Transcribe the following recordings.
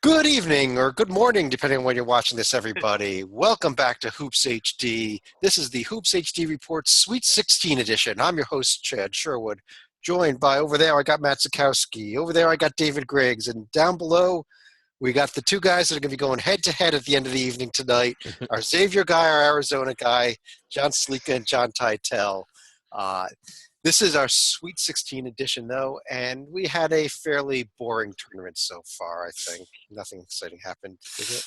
Good evening or good morning, depending on when you're watching this, everybody. Welcome back to Hoops HD. This is the Hoops HD Report Sweet 16 edition. I'm your host, Chad Sherwood, joined by over there, I got Matt Zukowski. Over there, I got David Griggs. And down below, we got the two guys that are going to be going head-to-head at the end of the evening tonight. Our Xavier guy, our Arizona guy, John Slika and John Teitel. This is our Sweet 16 edition, though, and we had a fairly boring tournament so far, I think. Nothing exciting happened, did it?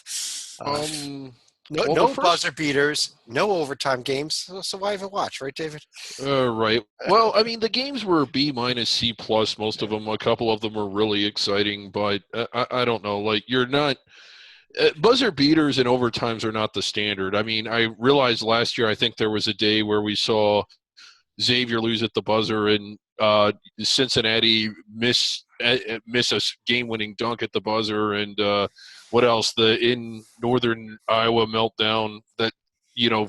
No buzzer beaters, no overtime games, so why even watch, right, David? Right. Well, I mean, the games were B minus, C plus, most of them. A couple of them were really exciting, but I don't know. Like, you're not buzzer beaters and overtimes are not the standard. I mean, I realized last year, I think there was a day where we saw Xavier lose at the buzzer and Cincinnati miss a game-winning dunk at the buzzer, and what else? The in Northern Iowa meltdown that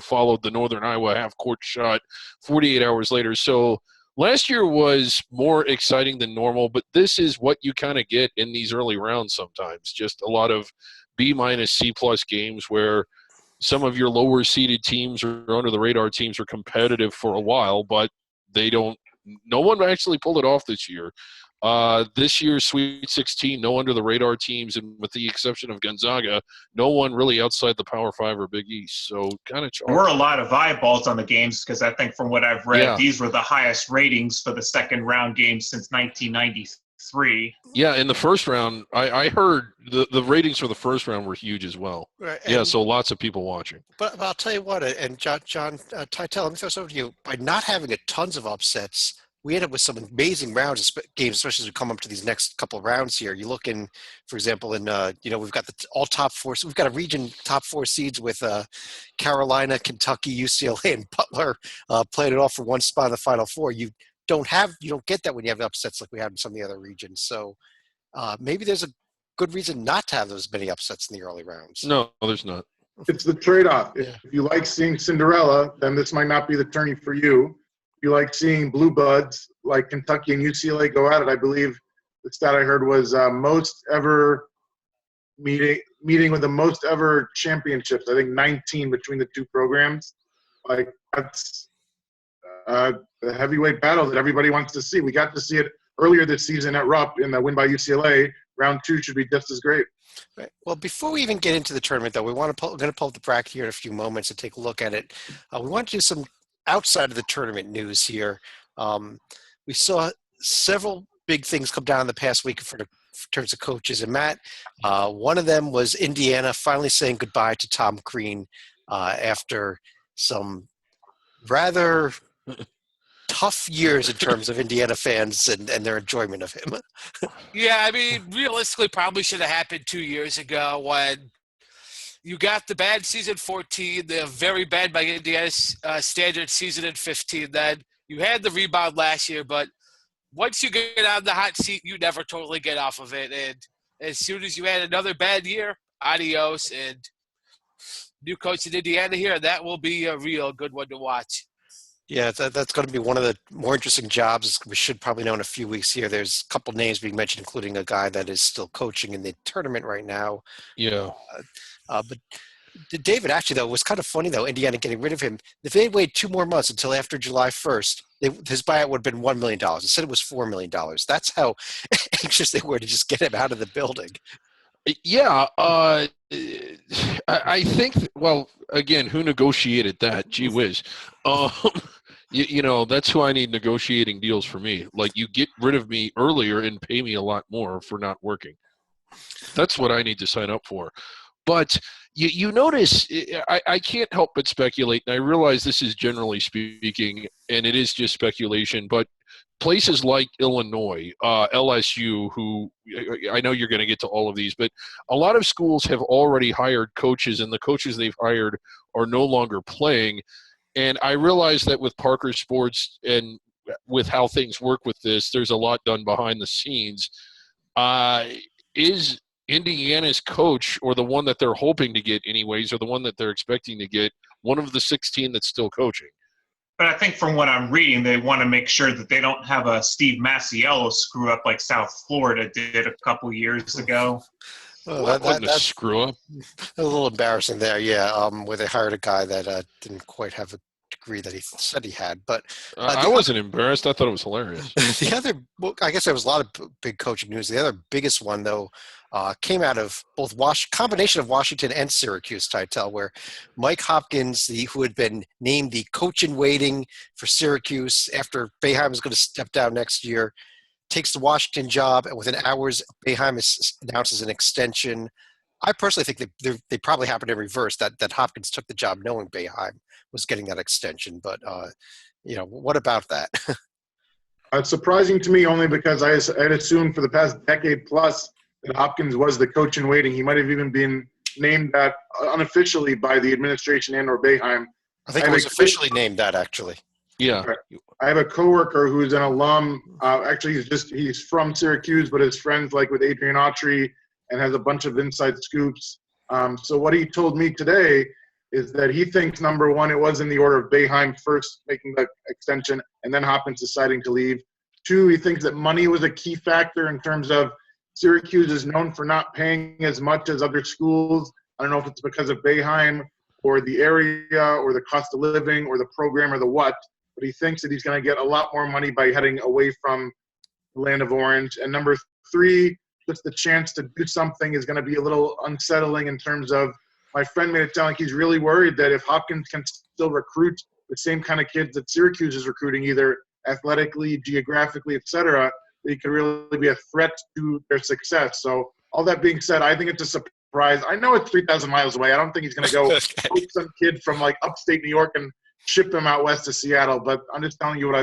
followed the Northern Iowa half-court shot 48 hours later. So last year was more exciting than normal, but this is what you kind of get in these early rounds sometimes. Just a lot of B minus, C plus games where some of your lower seeded teams or under the radar teams are competitive for a while, but no one actually pulled it off this year. This year's Sweet 16, no under the radar teams, and with the exception of Gonzaga, no one really outside the Power 5 or Big East. So kind of There were a lot of eyeballs on the games because I think from what I've read, these were the highest ratings for the second round games since 1993. Yeah, in the first round, I heard the ratings for the first round were huge as well. Right, yeah, so lots of people watching. But I'll tell you what, and John Teitel, let me throw this over to you. By not having tons of upsets, we end up with some amazing rounds of games, especially as we come up to these next couple of rounds here. You look in, for example, we've got the all top four. So we've got a region top four seeds with Carolina, Kentucky, UCLA, and Butler playing it off for one spot in the Final Four. You don't get that when you have upsets like we have in some of the other regions. So maybe there's a good reason not to have those many upsets in the early rounds. No, there's not. It's the trade-off. If you like seeing Cinderella, then this might not be the tourney for you. If you like seeing blue buds like Kentucky and UCLA go at it, I believe the stat I heard was most ever meeting with the most ever championships. I think 19 between the two programs. Like, that's the heavyweight battle that everybody wants to see. We got to see it earlier this season at Rupp in the win by UCLA. Round two should be just as great. Right. Well, before we even get into the tournament, though, we're going to pull up the bracket here in a few moments and take a look at it. We want to do some outside of the tournament news here. We saw several big things come down in the past week in terms of coaches. And Matt, one of them was Indiana finally saying goodbye to Tom Crean after some rather tough years in terms of Indiana fans and their enjoyment of him. Yeah, I mean, realistically, probably should have happened 2 years ago when you got the bad season 14, the very bad by Indiana's standard season in 15. Then you had the rebound last year, but once you get on the hot seat, you never totally get off of it. And as soon as you had another bad year, adios. And new coach in Indiana here, that will be a real good one to watch. Yeah, that's going to be one of the more interesting jobs. We should probably know in a few weeks here. There's a couple names being mentioned, including a guy that is still coaching in the tournament right now. Yeah. But David, actually, though, it was kind of funny, though, Indiana getting rid of him. If they waited 2 more months until after July 1st, his buyout would have been $1 million. Instead, it was $4 million. That's how anxious they were to just get him out of the building. Yeah, I think, well, again, who negotiated that? Gee whiz. That's who I need negotiating deals for me. Like, you get rid of me earlier and pay me a lot more for not working. That's what I need to sign up for. But you notice, I can't help but speculate, and I realize this is generally speaking, and it is just speculation, but places like Illinois, LSU, who I know you're going to get to all of these, but a lot of schools have already hired coaches, and the coaches they've hired are no longer playing. And I realize that with Parker Sports and with how things work with this, there's a lot done behind the scenes. Is Indiana's coach, or the one that they're hoping to get anyways, or the one that they're expecting to get, one of the 16 that's still coaching? But I think from what I'm reading, they want to make sure that they don't have a Steve Masiello screw up like South Florida did a couple years ago. Well, That wasn't a screw up. a little embarrassing there, yeah. Where they hired a guy that didn't quite have a degree that he said he had. But I wasn't embarrassed. I thought it was hilarious. the other, well, I guess there was a lot of big coaching news. The other biggest one, though, came out of both combination of Washington and Syracuse, Titel, where Mike Hopkins, who had been named the coach in waiting for Syracuse after Boeheim was going to step down next year, takes the Washington job, and within hours, Boeheim announces an extension. I personally think they probably happened in reverse, that Hopkins took the job knowing Boeheim was getting that extension. But, what about that? It's surprising to me only because I had assumed for the past decade plus that Hopkins was the coach in waiting. He might have even been named that unofficially by the administration and or Boeheim. I think it was officially named that, actually. Yeah. I have a coworker who's an alum. Actually, he's from Syracuse, but is friends like with Adrian Autry and has a bunch of inside scoops. So what he told me today is that he thinks, number one, it was in the order of Boeheim first making the extension and then Hopkins deciding to leave. Two, he thinks that money was a key factor in terms of Syracuse is known for not paying as much as other schools. I don't know if it's because of Boeheim or the area or the cost of living or the program or the what, but he thinks that he's going to get a lot more money by heading away from the land of Orange. And number three, just the chance to do something is going to be a little unsettling in terms of, my friend made it sound like he's really worried that if Hopkins can still recruit the same kind of kids that Syracuse is recruiting, either athletically, geographically, et cetera, that he could really be a threat to their success. So all that being said, I think it's a surprise. I know it's 3,000 miles away. I don't think he's going to go coach some kid from like upstate New York and ship him out west to Seattle, but I'm just telling you what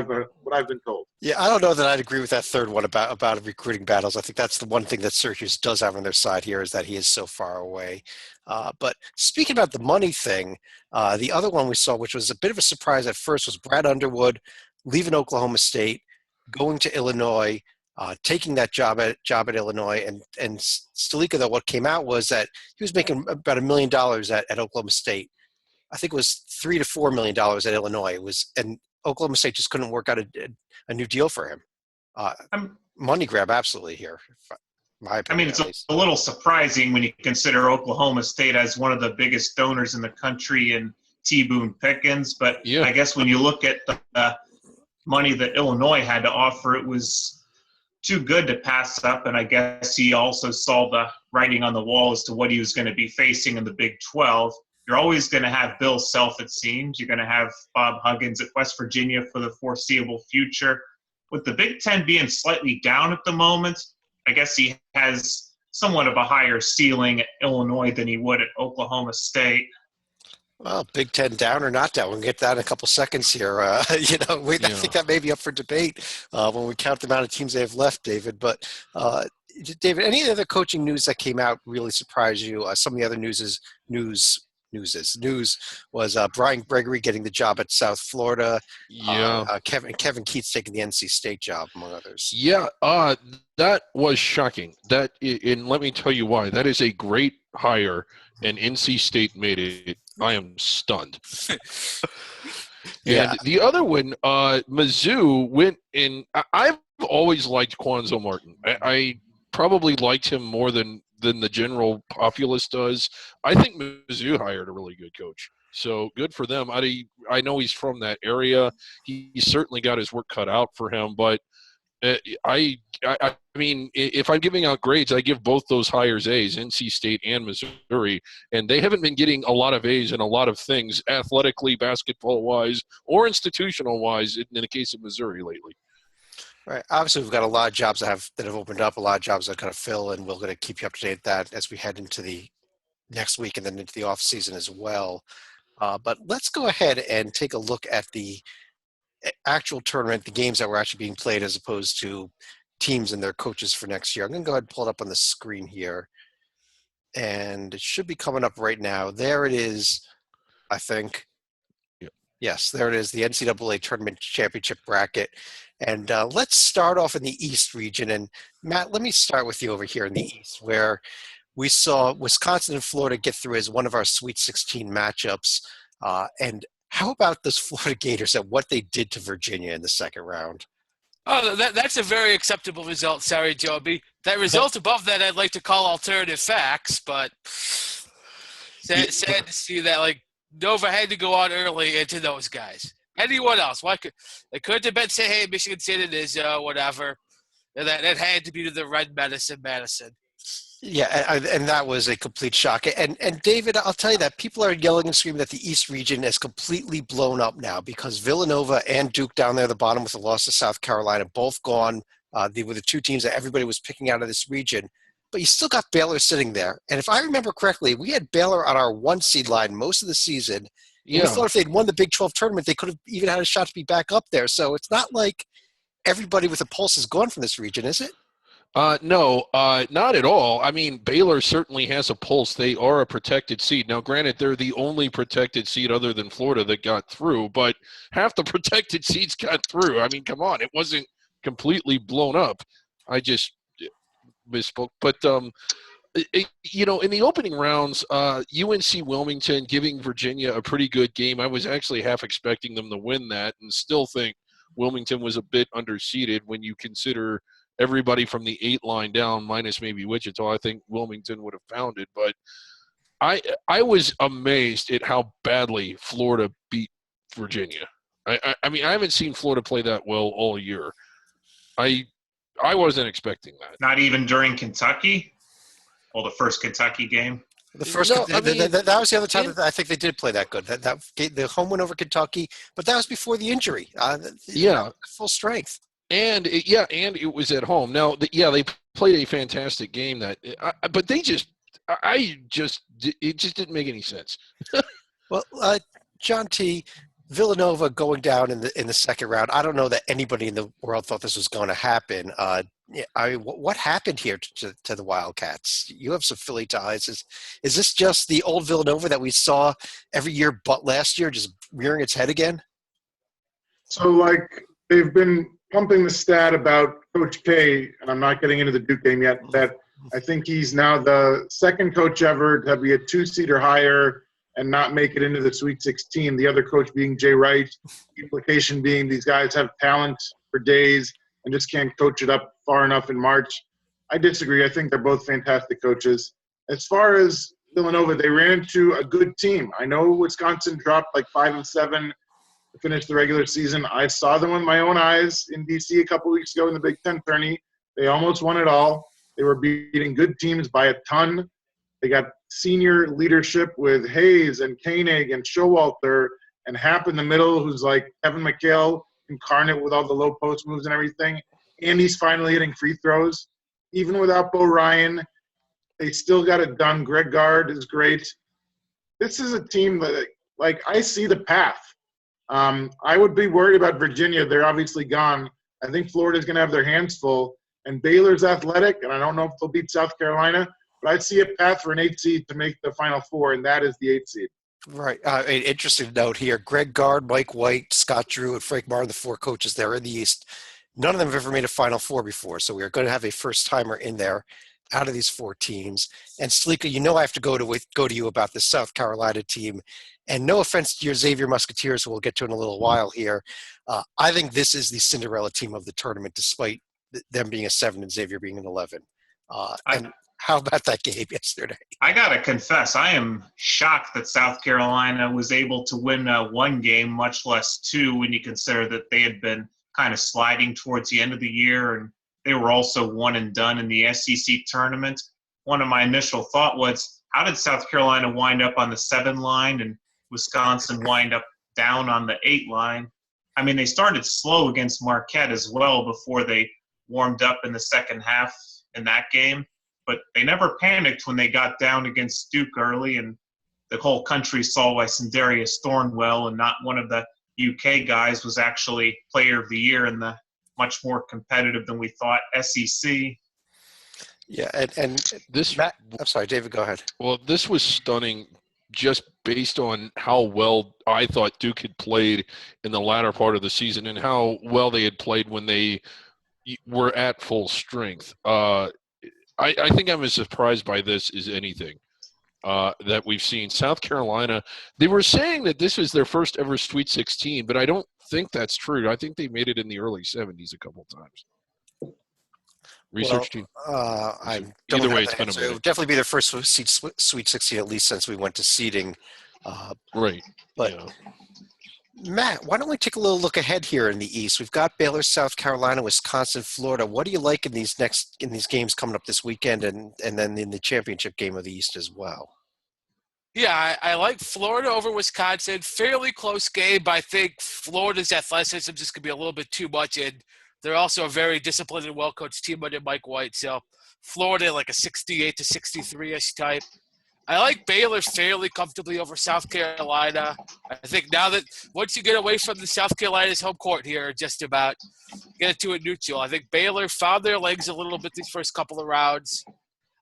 I've been told. Yeah, I don't know that I'd agree with that third one about recruiting battles. I think that's the one thing that Syracuse does have on their side here, is that he is so far away. But speaking about the money thing, the other one we saw, which was a bit of a surprise at first, was Brad Underwood leaving Oklahoma State, going to Illinois, taking that job at Illinois, and Stalika, though, what came out was that he was making about $1 million at Oklahoma State. I think it was $3 to $4 million at Illinois. And Oklahoma State just couldn't work out a new deal for him. Money grab, absolutely here. My opinion, I mean, it's a little surprising when you consider Oklahoma State as one of the biggest donors in the country in T. Boone Pickens. But yeah, I guess when you look at the money that Illinois had to offer, it was too good to pass up. And I guess he also saw the writing on the wall as to what he was going to be facing in the Big 12. You're always going to have Bill Self, it seems. You're going to have Bob Huggins at West Virginia for the foreseeable future. With the Big Ten being slightly down at the moment, I guess he has somewhat of a higher ceiling at Illinois than he would at Oklahoma State. Well, Big Ten down or not down, we'll get that in a couple seconds here. I think that may be up for debate when we count the amount of teams they have left, David. But, David, any other coaching news that came out really surprised you? Some of the other news was Brian Gregory getting the job at South Florida. Yeah. Kevin Keats taking the NC State job, among others. Yeah, that was shocking. And let me tell you why. That is a great hire, and NC State made it. I am stunned. Yeah. And the other one, Mizzou went in. I've always liked Quanzo Martin. I probably liked him more than the general populace does. I think Mizzou hired a really good coach. So good for them. I know he's from that area. He certainly got his work cut out for him. But I mean, if I'm giving out grades, I give both those hires A's, NC State and Missouri. And they haven't been getting a lot of A's in a lot of things, athletically, basketball-wise, or institutional-wise, in the case of Missouri lately. Right. Obviously, we've got a lot of jobs that have opened up, a lot of jobs that are going to fill, and we're going to keep you up to date with that as we head into the next week and then into the off season as well. But let's go ahead and take a look at the actual tournament, the games that were actually being played, as opposed to teams and their coaches for next year. I'm going to go ahead and pull it up on the screen here, and it should be coming up right now. There it is, I think. Yep. Yes, there it is, the NCAA Tournament Championship bracket. And let's start off in the East region. And, Matt, let me start with you over here in the East, where we saw Wisconsin and Florida get through as one of our Sweet 16 matchups. And how about those Florida Gators and what they did to Virginia in the second round? Oh, that's a very acceptable result. Sorry, Joe. That result above that I'd like to call alternative facts, but sad to see that Nova had to go out early into those guys. Anyone else? It could have been say, hey, Michigan State is whatever. And that had to be to the Red Medicine Madison. Yeah, and that was a complete shock. And David, I'll tell you that people are yelling and screaming that the East region is completely blown up now because Villanova and Duke down there at the bottom with the loss to South Carolina, both gone. They were the two teams that everybody was picking out of this region. But you still got Baylor sitting there. And if I remember correctly, we had Baylor on our 1 seed line most of the season. Yeah. We thought if they'd won the Big 12 tournament, they could have even had a shot to be back up there. So it's not like everybody with a pulse is gone from this region, is it? No, not at all. I mean, Baylor certainly has a pulse. They are a protected seed. Now, granted, they're the only protected seed other than Florida that got through, but half the protected seeds got through. I mean, come on. It wasn't completely blown up. I just misspoke. But, in the opening rounds, UNC Wilmington giving Virginia a pretty good game. I was actually half expecting them to win that and still think Wilmington was a bit underseeded when you consider – everybody from the 8 line down, minus maybe Wichita, I think Wilmington would have found it. But I was amazed at how badly Florida beat Virginia. I mean, I haven't seen Florida play that well all year. I wasn't expecting that. Not even during Kentucky? Well, the first Kentucky game? That was the other time that I think they did play that good. That the home win over Kentucky, but that was before the injury. Full strength. And it was at home. Now, they played a fantastic game but it just didn't make any sense. Well, John T., Villanova going down in the second round. I don't know that anybody in the world thought this was going to happen. What happened here to the Wildcats? You have some Philly ties. Is this just the old Villanova that we saw every year but last year, just rearing its head again? So, they've been pumping the stat about Coach K, and I'm not getting into the Duke game yet, that I think he's now the second coach ever to be a 2-seed or higher and not make it into the Sweet 16. The other coach being Jay Wright. The implication being these guys have talent for days and just can't coach it up far enough in March. I disagree. I think they're both fantastic coaches. As far as Villanova, they ran into a good team. I know Wisconsin dropped 5-7 to finish the regular season. I saw them with my own eyes in D.C. a couple weeks ago in the Big Ten tourney. They almost won it all. They were beating good teams by a ton. They got senior leadership with Hayes and Koenig and Showalter and Happ in the middle, who's like Kevin McHale incarnate with all the low post moves and everything. And he's finally hitting free throws. Even without Bo Ryan, they still got it done. Greg Gard is great. This is a team that, I see the path. I would be worried about Virginia. They're obviously gone. I think Florida's going to have their hands full. And Baylor's athletic, and I don't know if they'll beat South Carolina, but I see a path for an 8 seed to make the Final Four, and that is the 8 seed. Right. An interesting note here. Greg Gard, Mike White, Scott Drew, and Frank Martin, the 4 coaches there in the East. None of them have ever made a Final Four before, so we are going to have a first-timer in there out of these 4 teams. And Salika, I have to go to you about the South Carolina team. And no offense to your Xavier Musketeers, who we'll get to in a little while here. I think this is the Cinderella team of the tournament, despite them being a 7 and Xavier being an 11. And how about that game yesterday? I got to confess, I am shocked that South Carolina was able to win 1 game, much less 2, when you consider that they had been kind of sliding towards the end of the year, and they were also one and done in the SEC tournament. One of my initial thought was, how did South Carolina wind up on the 7 line and Wisconsin wind up down on the 8 line? I mean, they started slow against Marquette as well before they warmed up in the second half in that game, but they never panicked when they got down against Duke early, and the whole country saw why Sindarius Thornwell and not one of the UK guys was actually player of the year in the much more competitive than we thought SEC. Yeah, and this – I'm sorry, David, go ahead. Well, this was stunning just based on how well I thought Duke had played in the latter part of the season and how well they had played when they were at full strength. I think I'm as surprised by this as anything that we've seen. South Carolina, they were saying that this was their first ever Sweet 16, but I don't think that's true. I think they made it in the early 70s a couple times. research team? I don't Either have way, it's that been a answer. It minute. would definitely be their first Sweet 16, at least since we went to seeding. Right. But yeah. Matt, why don't we take a little look ahead here in the East? We've got Baylor, South Carolina, Wisconsin, Florida. What do you like in these games coming up this weekend, and then in the championship game of the East as well? Yeah, I like Florida over Wisconsin. Fairly close game, but I think Florida's athleticism is just going to be a little bit too much, and they're also a very disciplined and well-coached team under Mike White. So Florida like a 68 to 63-ish type. I like Baylor fairly comfortably over South Carolina. I think now that once you get away from the South Carolina's home court here, just about get it to a neutral. I think Baylor found their legs a little bit these first couple of rounds.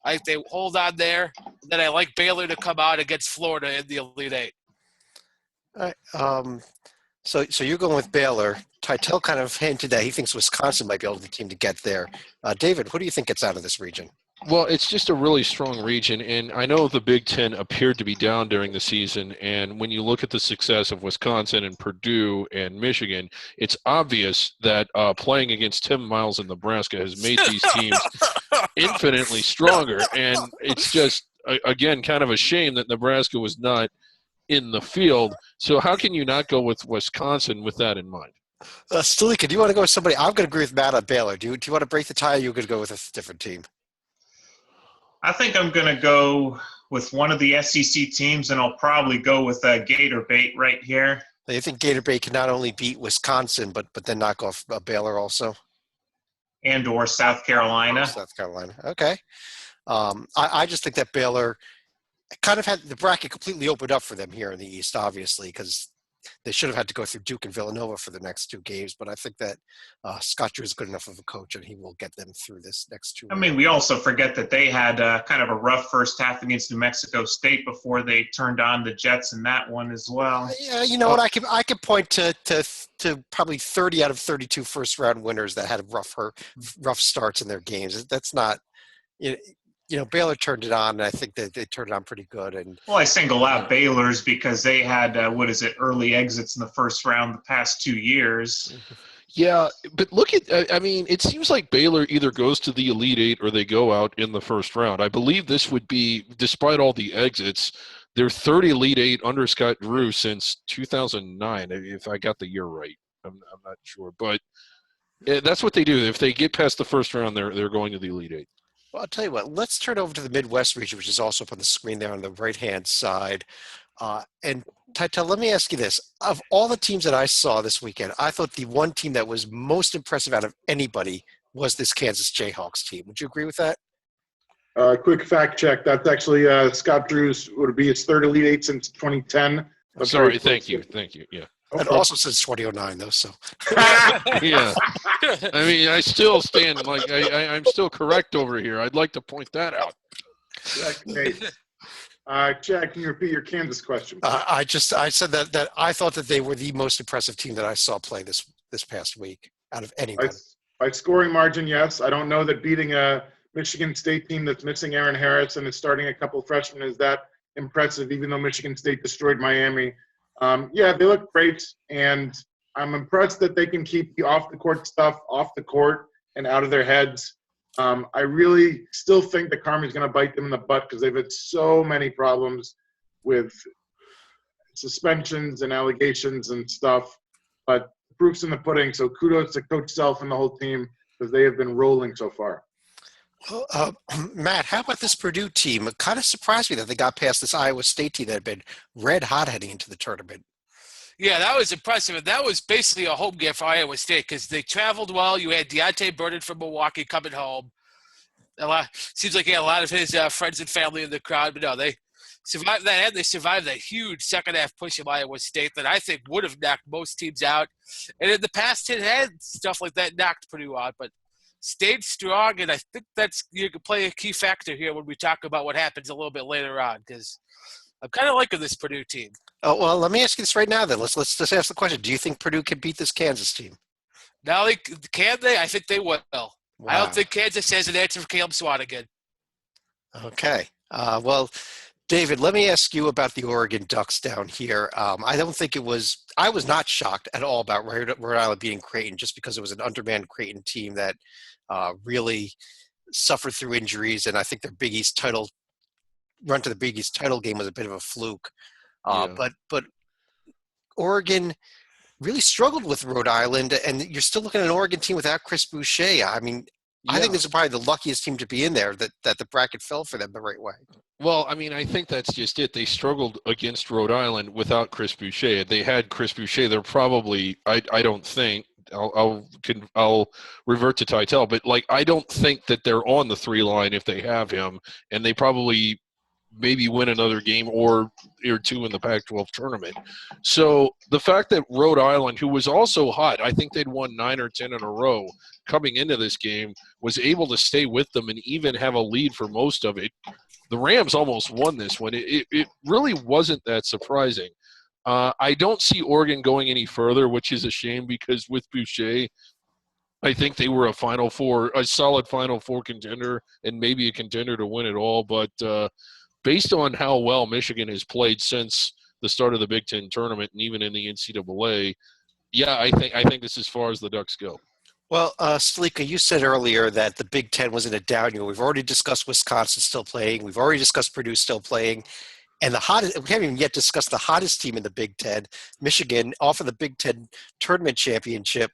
I think they hold on there. And then I like Baylor to come out against Florida in the Elite Eight. All right. So you're going with Baylor. Titel kind of hinted that he thinks Wisconsin might be able to the team to get there. David, who do you think gets out of this region? Well, it's just a really strong region, and I know the Big Ten appeared to be down during the season, and when you look at the success of Wisconsin and Purdue and Michigan, it's obvious that playing against Tim Miles in Nebraska has made these teams infinitely stronger, and it's just, again, kind of a shame that Nebraska was not in the field. So how can you not go with Wisconsin with that in mind? Stalika, do you want to go with somebody? I'm going to agree with Matt on Baylor. Do you want to break the tie, or you're going to go with a different team? I think I'm going to go with one of the SEC teams, and I'll probably go with Gator Bait right here. You think Gator Bait can not only beat Wisconsin, but then knock off Baylor also? And or South Carolina. South Carolina. Okay. I just think that Baylor kind of had the bracket completely opened up for them here in the East, obviously, because they should have had to go through Duke and Villanova for the next two games. But I think that Scott Drew is good enough of a coach, and he will get them through this next two. I mean, we also forget that they had kind of a rough first half against New Mexico State before they turned on the Jets in that one as well. Yeah, you know what? I could point to probably 30 out of 32 first-round winners that had rough starts in their games. That's not Baylor turned it on, and I think that they turned it on pretty good. And well, I single out Baylor's because they had early exits in the first round the past 2 years. Yeah, but look at it seems like Baylor either goes to the Elite Eight or they go out in the first round. I believe this would be, despite all the exits, their third Elite Eight under Scott Drew since 2009, if I got the year right. I'm not sure, but that's what they do. If they get past the first round, they're going to the Elite Eight. Well, I'll tell you what, let's turn over to the Midwest region, which is also up on the screen there on the right-hand side. And Titel, let me ask you this. Of all the teams that I saw this weekend, I thought the one team that was most impressive out of anybody was this Kansas Jayhawks team. Would you agree with that? Quick fact check. That's actually Scott Drew's, would be his third Elite Eight since 2010. Sorry, thank you. Yeah. And also since 2009, though. So. Yeah. I mean, I still stand like I'm still correct over here. I'd like to point that out. Chad, can you repeat your Kansas question? I said that I thought that they were the most impressive team that I saw play this past week out of anyone. By scoring margin, yes. I don't know that beating a Michigan State team that's missing Aaron Harris and is starting a couple freshmen is that impressive, even though Michigan State destroyed Miami. Yeah, they look great, and I'm impressed that they can keep the off-the-court stuff off the court and out of their heads. I really still think that karma's going to bite them in the butt because they've had so many problems with suspensions and allegations and stuff. But the proof's in the pudding, so kudos to Coach Self and the whole team because they have been rolling so far. Well, Matt, how about this Purdue team? It kind of surprised me that they got past this Iowa State team that had been red hot heading into the tournament. Yeah, that was impressive. And that was basically a home game for Iowa State because they traveled well. You had Deontay Burden from Milwaukee coming home. Seems like he had a lot of his friends and family in the crowd. But no, they survived that, and they survived that huge second-half push of Iowa State that I think would have knocked most teams out. And in the past, it had stuff like that knocked Purdue out. But stayed strong, and I think you can play a key factor here when we talk about what happens a little bit later on because I'm kind of liking this Purdue team. Oh, well, let me ask you this right now then. Let's just ask the question. Do you think Purdue can beat this Kansas team? Now, can they? I think they will. Wow. I don't think Kansas has an answer for Caleb Swanigan. Okay. Well, David, let me ask you about the Oregon Ducks down here. I was not shocked at all about Rhode Island beating Creighton just because it was an undermanned Creighton team that really suffered through injuries. And I think their Big East title run to the Big East title game was a bit of a fluke. But Oregon really struggled with Rhode Island, and you're still looking at an Oregon team without Chris Boucher. I mean, I think this is probably the luckiest team to be in there, that the bracket fell for them the right way. Well, I mean, I think that's just it. They struggled against Rhode Island without Chris Boucher. If they had Chris Boucher, they're probably, I don't think, I'll revert to Titel, but like, I don't think that they're on the 3 line if they have him, and they probably maybe win another game or 2 in the Pac-12 tournament. So the fact that Rhode Island, who was also hot, I think they'd won 9 or 10 in a row coming into this game, was able to stay with them and even have a lead for most of it. The Rams almost won this one. It really wasn't that surprising. I don't see Oregon going any further, which is a shame because with Boucher, I think they were a solid Final Four contender and maybe a contender to win it all. But based on how well Michigan has played since the start of the Big Ten tournament and even in the NCAA, yeah, I think this is as far as the Ducks go. Well, Salika, you said earlier that the Big Ten was in a down year. We've already discussed Wisconsin still playing. We've already discussed Purdue still playing. And we haven't even yet discussed the hottest team in the Big Ten, Michigan, off of the Big Ten tournament championship.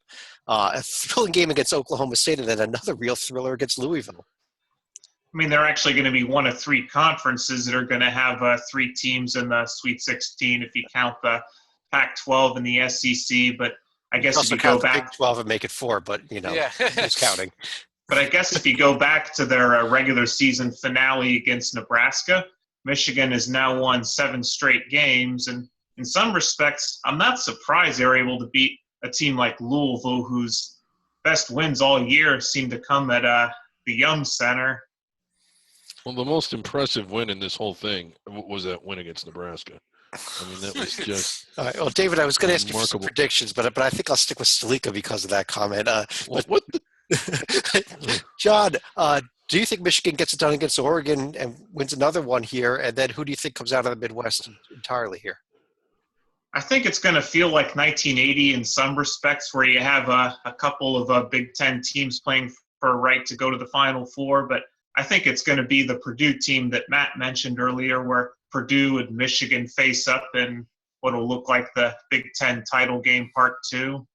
A thrilling game against Oklahoma State, and then another real thriller against Louisville. I mean, they're actually going to be one of 3 conferences that are going to have 3 teams in the Sweet 16 if you count the Pac-12 and the SEC. But I guess if you go back, Big 12 and make it 4, but who's counting? But I guess if you go back to their regular season finale against Nebraska, Michigan has now won 7 straight games, and in some respects, I'm not surprised they were able to beat a team like Louisville, whose best wins all year seem to come at the Yum Center. Well, the most impressive win in this whole thing was that win against Nebraska. I mean, that was just all right. Well, David, I was going to ask you for some remarkable predictions, but I think I'll stick with Stalika because of that comment. what John, do you think Michigan gets it done against Oregon and wins another one here? And then who do you think comes out of the Midwest entirely here? I think it's going to feel like 1980 in some respects, where you have a couple of Big Ten teams playing for a right to go to the Final Four. But I think it's going to be the Purdue team that Matt mentioned earlier, where Purdue and Michigan face up in what will look like the Big Ten title game part 2.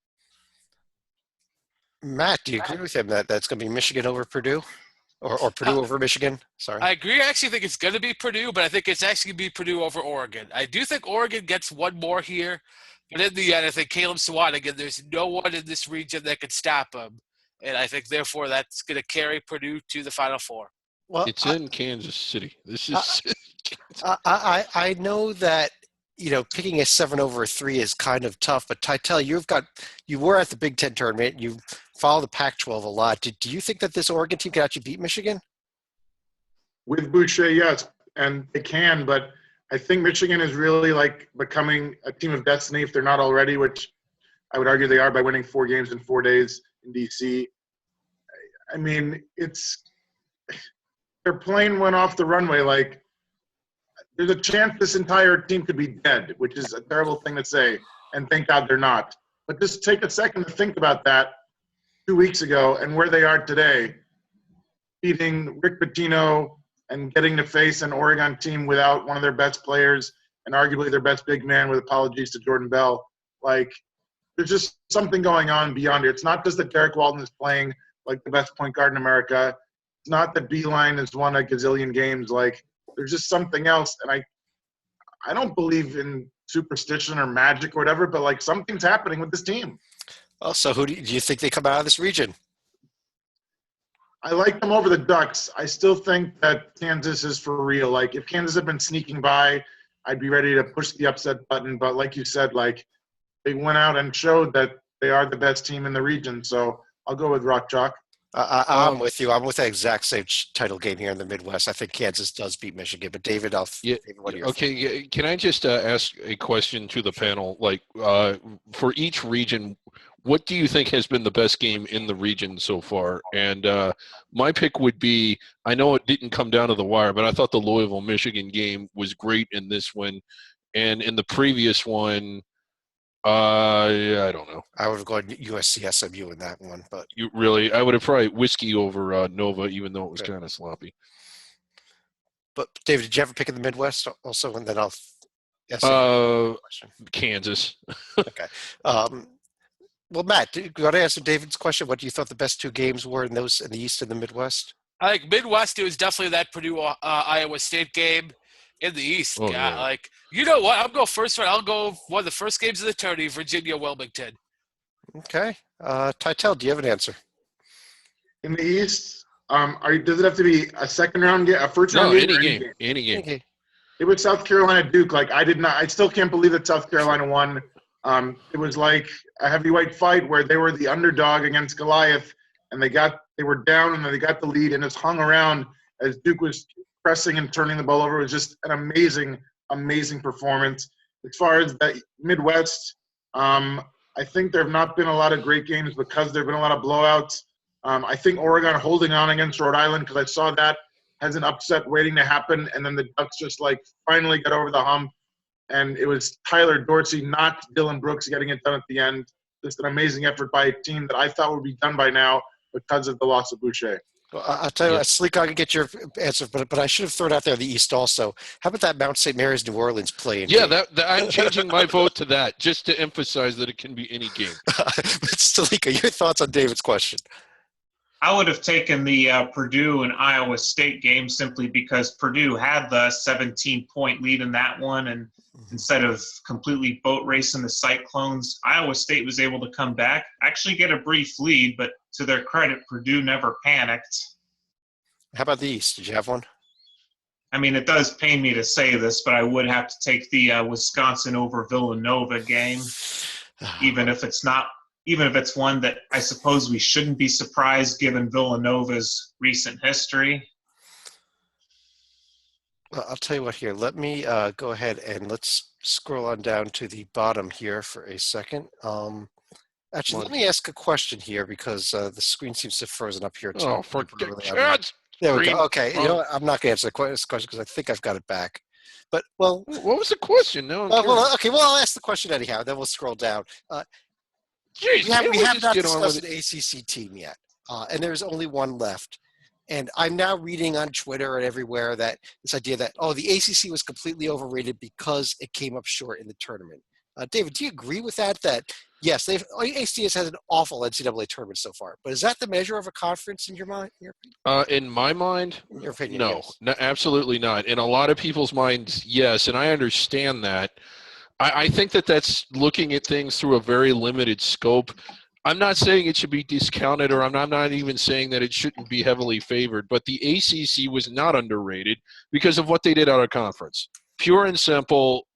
Matt, do you agree with him that that's going to be Michigan over Purdue? Or Purdue over Michigan? Sorry. I agree. I actually think it's going to be Purdue, but I think it's actually going to be Purdue over Oregon. I do think Oregon gets one more here, but in the end, I think Caleb Swanigan, there's no one in this region that can stop him. And I think, therefore, that's going to carry Purdue to the Final Four. Well, it's in Kansas City. This is. I know that picking a 7 over a 3 is kind of tough, but Titel, you were at the Big Ten tournament. You follow the Pac-12 a lot. Do you think that this Oregon team can actually beat Michigan? With Boucher, yes, and they can, but I think Michigan is really like becoming a team of destiny if they're not already, which I would argue they are by winning 4 games in 4 days in D.C. I mean, their plane went off the runway. Like, there's a chance this entire team could be dead, which is a terrible thing to say, and thank God they're not. But just take a second to think about that 2 weeks ago and where they are today, beating Rick Pitino and getting to face an Oregon team without one of their best players and arguably their best big man, with apologies to Jordan Bell. Like, there's just something going on beyond it. It's not just that Derek Walton is playing like the best point guard in America. It's not that Beeline has won a gazillion games. Like, there's just something else. And I don't believe in superstition or magic or whatever, but like something's happening with this team. Well, so who do you think they come out of this region? I like them over the Ducks. I still think that Kansas is for real. Like, if Kansas had been sneaking by, I'd be ready to push the upset button. But like you said, like, they went out and showed that they are the best team in the region. So I'll go with Rock Chalk. I'm with you. I'm with that exact same title game here in the Midwest. I think Kansas does beat Michigan. But David, David, what are your okay. Can I just ask a question to the panel? Like, for each region, what do you think has been the best game in the region so far? And my pick would be, I know it didn't come down to the wire, but I thought the Louisville-Michigan game was great in this one. And in the previous one, I don't know. I would have gone USC SMU in that one, but I would have probably whiskey over Nova, even though it was kind of sloppy. But David, did you ever pick in the Midwest also? And then I'll Kansas. Okay. Well, Matt, do you want to answer David's question? What do you thought the best two games were in the East and the Midwest? I think Midwest, it was definitely that Purdue Iowa State game. In the East, like, you know what? I'll go first. I'll go one of the first games of the tourney, Virginia Wilmington. Okay. Titel, do you have an answer? In the East, does it have to be a second round game, a first round game? Any game. It was South Carolina Duke. Like, I still can't believe that South Carolina won. It was like a heavyweight fight where they were the underdog against Goliath, and they were down and then they got the lead, and it's hung around as Duke was pressing and turning the ball over. It was just an amazing, amazing performance. As far as the Midwest, I think there have not been a lot of great games because there have been a lot of blowouts. I think Oregon holding on against Rhode Island, because I saw that has an upset waiting to happen, and then the Ducks just finally got over the hump, and it was Tyler Dorsey, not Dylan Brooks, getting it done at the end. Just an amazing effort by a team that I thought would be done by now because of the loss of Boucher. Well, I'll tell you, Sleek, I can get your answer, but I should have thrown out there the East also. How about that Mount St. Mary's New Orleans play? Yeah, I'm changing my vote to that just to emphasize that it can be any game. Salika, your thoughts on David's question? I would have taken the Purdue and Iowa State game simply because Purdue had the 17-point lead in that one, and instead of completely boat racing the Cyclones, Iowa State was able to come back, actually get a brief lead, but to their credit, Purdue never panicked. How about the East? Did you have one? I mean, it does pain me to say this, but I would have to take the Wisconsin over Villanova game, even if it's one that I suppose we shouldn't be surprised given Villanova's recent history. Well, I'll tell you what here. Let me go ahead and let's scroll on down to the bottom here for a second. Actually, let me ask a question here because the screen seems to have frozen up here too. Oh, for God's There we go. Okay, you know what? I'm not going to answer this question because I think I've got it back. But, well... What was the question? No, I'll ask the question anyhow. Then we'll scroll down. Jeez, we have not discussed an ACC team yet, and there's only one left. And I'm now reading on Twitter and everywhere that this idea that, the ACC was completely overrated because it came up short in the tournament. David, do you agree with that? That, yes, ACC has had an awful NCAA tournament so far, but is that the measure of a conference in your mind? In my mind, in your opinion, no, yes. No, absolutely not. In a lot of people's minds, yes, and I understand that. I think that's looking at things through a very limited scope. I'm not saying it should be discounted, or I'm not even saying that it shouldn't be heavily favored, but the ACC was not underrated because of what they did out of conference. Pure and simple,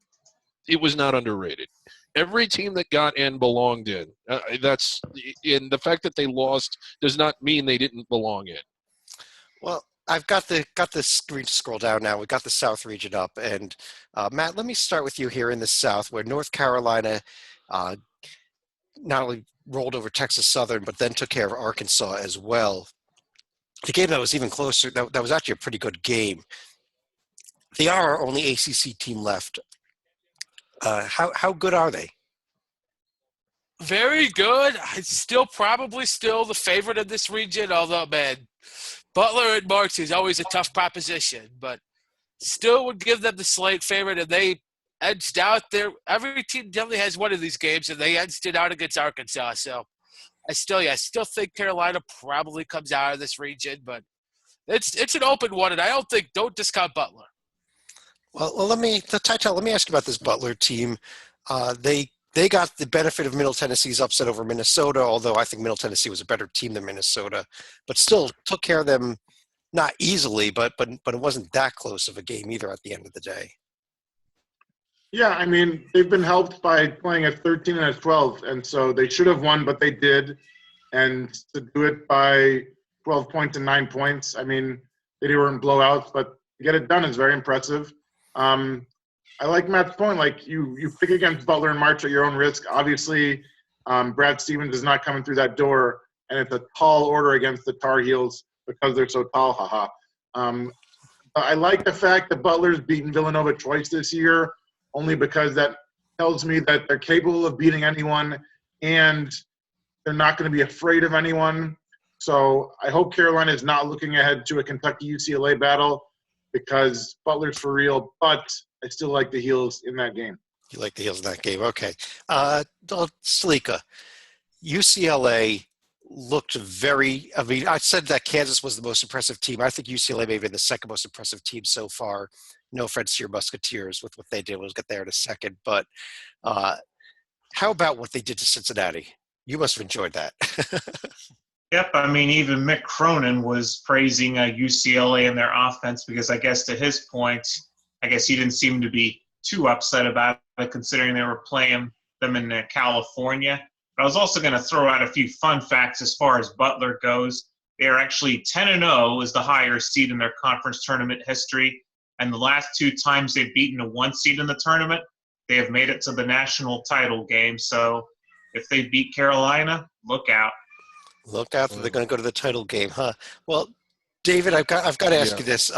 it was not underrated. Every team that got in belonged in. And the fact that they lost does not mean they didn't belong in. Well, I've got the screen to scroll down now. We've got the South region up. And Matt, let me start with you here in the South, where North Carolina not only rolled over Texas Southern, but then took care of Arkansas as well. The game that was even closer, that was actually a pretty good game. They are our only ACC team left. How good are they? Very good. It's probably still the favorite of this region, although, man, Butler and Marks is always a tough proposition, but still would give them the slight favorite, and they edged out there. Every team definitely has one of these games, and they edged it out against Arkansas. So I still think Carolina probably comes out of this region, but it's an open one, and don't discount Butler. Well, let me ask you about this Butler team. They got the benefit of Middle Tennessee's upset over Minnesota, although I think Middle Tennessee was a better team than Minnesota, but still took care of them, not easily, but it wasn't that close of a game either at the end of the day. Yeah, I mean, they've been helped by playing at 13 and at 12, and so they should have won, but they did. And to do it by 12 points and 9 points, I mean, they weren't blowouts, but to get it done is very impressive. I like Matt's point. Like, you pick against Butler in March at your own risk. Obviously, Brad Stevens is not coming through that door, and it's a tall order against the Tar Heels because they're so tall, haha. I like the fact that Butler's beaten Villanova twice this year, only because that tells me that they're capable of beating anyone, and they're not going to be afraid of anyone. So I hope Carolina is not looking ahead to a Kentucky-UCLA battle because Butler's for real, but I still like the Heels in that game. You like the Heels in that game. Okay. Salika, UCLA looked very, I mean, I said that Kansas was the most impressive team. I think UCLA may have been the second most impressive team so far. No offense to your Musketeers with what they did. We'll get there in a second. But how about what they did to Cincinnati? You must have enjoyed that. Yep, I mean, even Mick Cronin was praising UCLA and their offense because I guess to his point, I guess he didn't seem to be too upset about it considering they were playing them in California. But I was also going to throw out a few fun facts as far as Butler goes. They are actually 10-0 is the higher seed in their conference tournament history. And the last two times they've beaten a one seed in the tournament, they have made it to the national title game. So if they beat Carolina, look out. Look out, they're going to go to the title game, huh? Well, David, I've got to ask you this.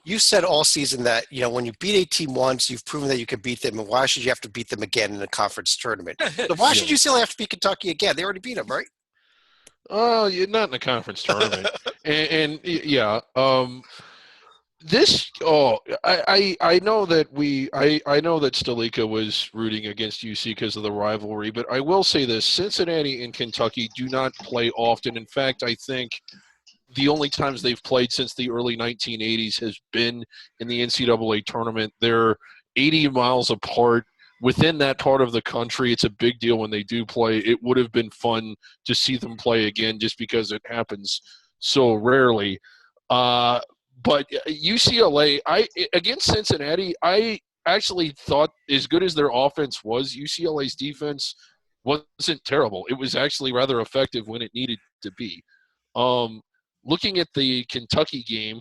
You said all season that, when you beat a team once, you've proven that you can beat them, and why should you have to beat them again in a conference tournament? So why should UCLA have to beat Kentucky again? They already beat them, right? Oh, you're not in a conference tournament. I know that I know that Stalika was rooting against UC because of the rivalry, but I will say this: Cincinnati and Kentucky do not play often. In fact, I think the only times they've played since the early 1980s has been in the NCAA tournament. They're 80 miles apart. Within that part of the country, it's a big deal when they do play. It would have been fun to see them play again just because it happens so rarely. But UCLA, against Cincinnati, I actually thought as good as their offense was, UCLA's defense wasn't terrible. It was actually rather effective when it needed to be. Looking at the Kentucky game,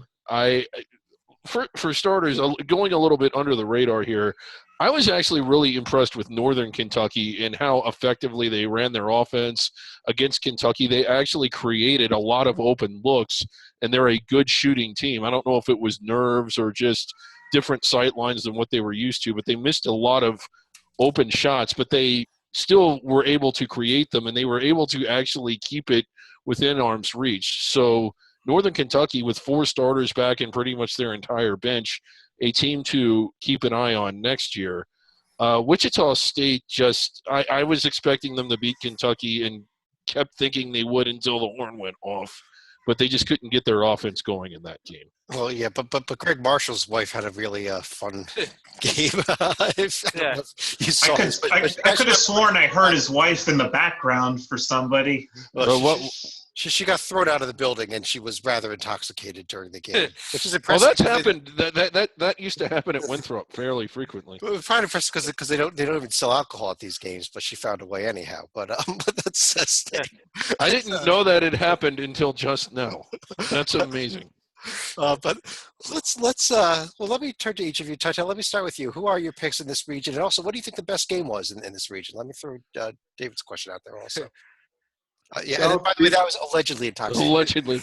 for starters, going a little bit under the radar here, I was actually really impressed with Northern Kentucky and how effectively they ran their offense against Kentucky. They actually created a lot of open looks, and they're a good shooting team. I don't know if it was nerves or just different sight lines than what they were used to, but they missed a lot of open shots, but they still were able to create them, and they were able to actually keep it within arm's reach. So Northern Kentucky, with 4 starters back and pretty much their entire bench, a team to keep an eye on next year. Wichita State I was expecting them to beat Kentucky and kept thinking they would until the horn went off, but they just couldn't get their offense going in that game. Well, yeah, but Greg Marshall's wife had a really fun game. You saw I could have sworn I heard his wife in the background for somebody. Well, she got thrown out of the building, and she was rather intoxicated during the game, which is impressive. Well, that's happened. That used to happen at Winthrop fairly frequently. Well, it's probably impressive because they don't even sell alcohol at these games, but she found a way anyhow. But that's I didn't know that it happened until just now. That's amazing. But let me turn to each of you. Tata, let me start with you. Who are your picks in this region, and also, what do you think the best game was in this region? Let me throw David's question out there also. And by the way, that was allegedly intoxicated. Allegedly.